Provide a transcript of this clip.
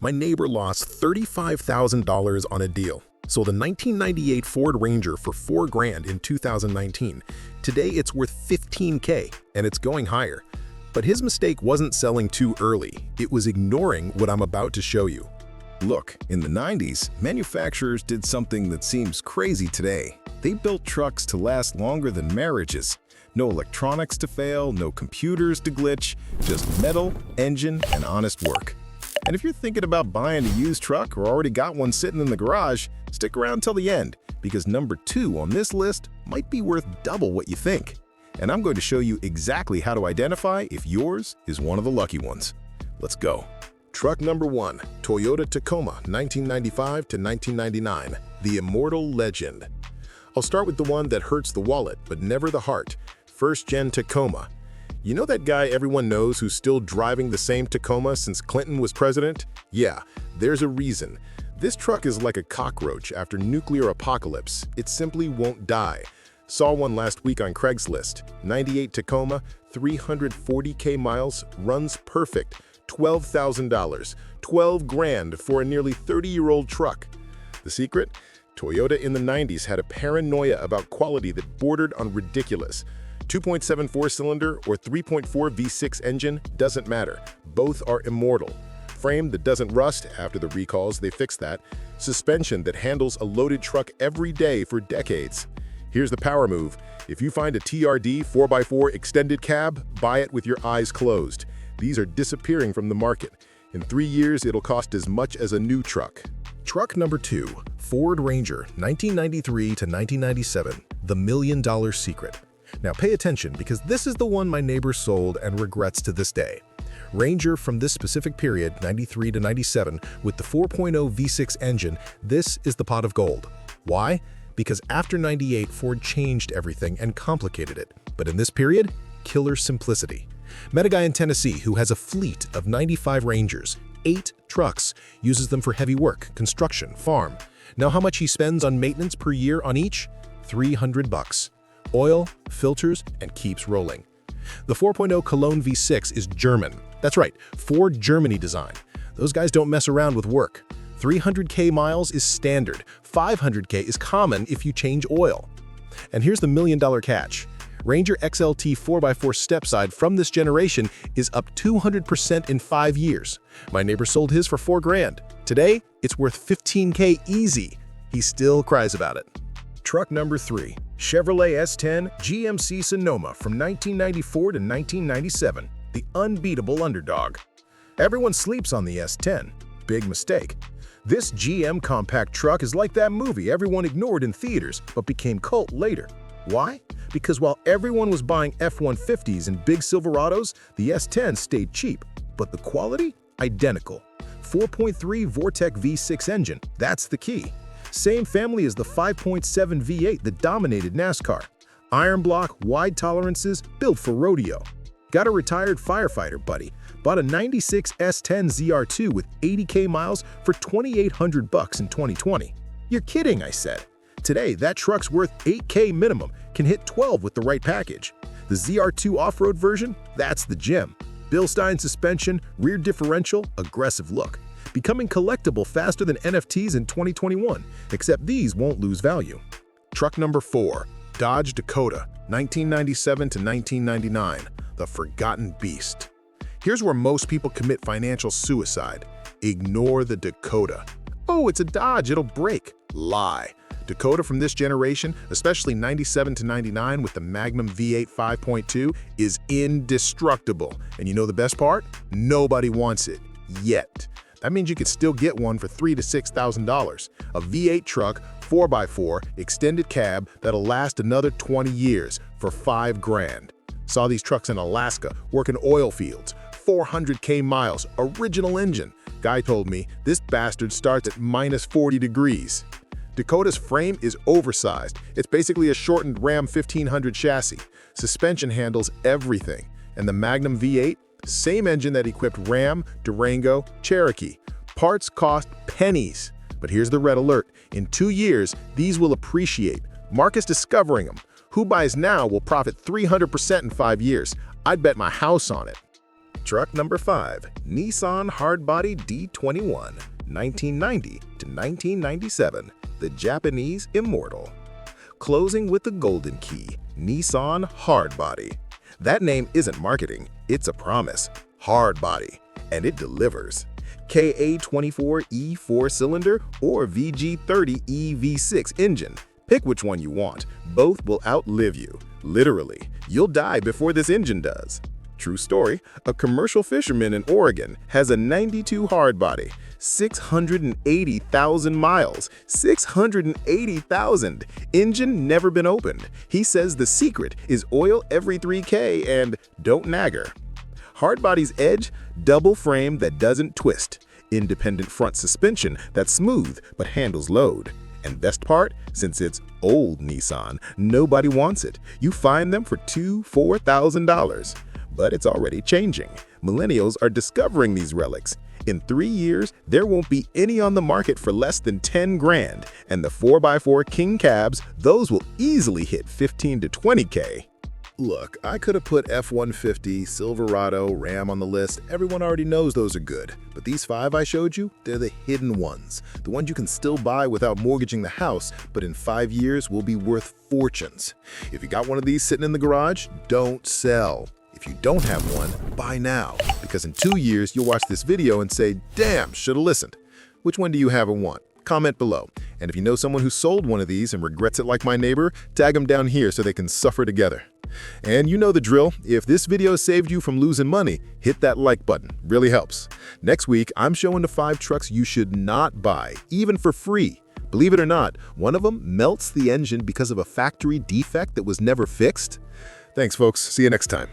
My neighbor lost $35,000 on a deal. Sold a 1998 Ford Ranger for $4,000 in 2019. Today it's worth $15K, and it's going higher. But his mistake wasn't selling too early. It was ignoring what I'm about to show you. Look, in the 90s, manufacturers did something that seems crazy today. They built trucks to last longer than marriages. No electronics to fail, no computers to glitch, just metal, engine, and honest work. And if you're thinking about buying a used truck or already got one sitting in the garage, stick around till the end, because number 2 on this list might be worth double what you think. And I'm going to show you exactly how to identify if yours is one of the lucky ones. Let's go. Truck number 1, Toyota Tacoma, 1995 to 1999, the immortal legend. I'll start with the one that hurts the wallet, but never the heart. First-gen Tacoma. You know that guy everyone knows who's still driving the same Tacoma since Clinton was president? Yeah, there's a reason. This truck is like a cockroach after nuclear apocalypse. It simply won't die. Saw one last week on Craigslist. 98 Tacoma, 340K miles, runs perfect. $12,000. 12 grand for a nearly 30-year-old truck. The secret? Toyota in the 90s had a paranoia about quality that bordered on ridiculous. 2.74 cylinder or 3.4 V6 engine doesn't matter. Both are immortal. Frame that doesn't rust after the recalls, they fixed that. Suspension that handles a loaded truck every day for decades. Here's the power move. If you find a TRD 4x4 extended cab, buy it with your eyes closed. These are disappearing from the market. In 3 years, it'll cost as much as a new truck. Truck number 2, Ford Ranger, 1993 to 1997, the $1,000,000 secret. Now pay attention, because this is the one my neighbor sold and regrets to this day. Ranger from this specific period, 93 to 97, with the 4.0 V6 engine, this is the pot of gold. Why? Because after 98, Ford changed everything and complicated it. But in this period, killer simplicity. Met a guy in Tennessee who has a fleet of 95 Rangers, 8 trucks, uses them for heavy work, construction, farm. Know how much he spends on maintenance per year on each? $300. Oil, filters, and keeps rolling. The 4.0 Cologne V6 is German. That's right, Ford Germany design. Those guys don't mess around with work. 300K miles is standard. 500K is common if you change oil. And here's the $1,000,000 catch. Ranger XLT 4x4 stepside from this generation is up 200% in 5 years. My neighbor sold his for $4,000. Today, it's worth $15K easy. He still cries about it. Truck number 3, Chevrolet S10 GMC Sonoma from 1994 to 1997, the unbeatable underdog. Everyone sleeps on the S10. Big mistake. This GM compact truck is like that movie everyone ignored in theaters but became cult later. Why? Because while everyone was buying F-150s and big Silverados, the S10 stayed cheap, but the quality? Identical. 4.3 Vortec V6 engine, that's the key. Same family as the 5.7 V8 that dominated NASCAR. Iron block, wide tolerances, built for rodeo. Got a retired firefighter buddy. Bought a 96 S10 ZR2 with 80K miles for $2,800 in 2020. You're kidding, I said. Today, that truck's worth $8K minimum, can hit 12 with the right package. The ZR2 off-road version? That's the gem. Bilstein suspension, rear differential, aggressive look. Becoming collectible faster than NFTs in 2021, except these won't lose value. Truck number 4, Dodge Dakota, 1997 to 1999, the forgotten beast. Here's where most people commit financial suicide. Ignore the Dakota. Oh, it's a Dodge, it'll break. Lie. Dakota from this generation, especially 97 to 99 with the Magnum V8 5.2, is indestructible. And you know the best part? Nobody wants it. Yet. That means you could still get one for $3,000 to $6,000. A V8 truck, 4x4, extended cab that'll last another 20 years for $5,000. Saw these trucks in Alaska, working oil fields, 400K miles, original engine. Guy told me this bastard starts at minus 40 degrees. Dakota's frame is oversized. It's basically a shortened Ram 1500 chassis. Suspension handles everything. And the Magnum V8? Same engine that equipped Ram, Durango, Cherokee. Parts cost pennies. But here's the red alert. In 2 years, these will appreciate. Marcus discovering them. Who buys now will profit 300% in 5 years. I'd bet my house on it. Truck number 5, Nissan Hardbody D21, 1990 to 1997, the Japanese immortal. Closing with the golden key, Nissan Hardbody. That name isn't marketing, it's a promise. Hardbody, and it delivers. KA24E 4-cylinder or VG30E V6 engine. Pick which one you want. Both will outlive you. Literally, you'll die before this engine does. True story, a commercial fisherman in Oregon has a 92 Hardbody, 680,000 miles, 680,000. Engine never been opened. He says the secret is oil every 3K and don't nag her. Hardbody's edge, double frame that doesn't twist, independent front suspension that's smooth but handles load. And best part, since it's old Nissan, nobody wants it. You find them for $2,000–$4,000. But it's already changing. Millennials are discovering these relics. In 3 years, there won't be any on the market for less than 10 grand. And the 4x4 King Cabs, those will easily hit 15 to 20K. Look, I could have put F-150, Silverado, Ram on the list. Everyone already knows those are good. But these 5 I showed you, they're the hidden ones. The ones you can still buy without mortgaging the house, but in 5 years will be worth fortunes. If you got one of these sitting in the garage, don't sell. If you don't have one, buy now. Because in 2 years, you'll watch this video and say, damn, should've listened. Which one do you have and want? Comment below. And if you know someone who sold one of these and regrets it like my neighbor, tag them down here so they can suffer together. And you know the drill. If this video saved you from losing money, hit that like button. Really helps. Next week, I'm showing the 5 trucks you should not buy, even for free. Believe it or not, one of them melts the engine because of a factory defect that was never fixed. Thanks, folks. See you next time.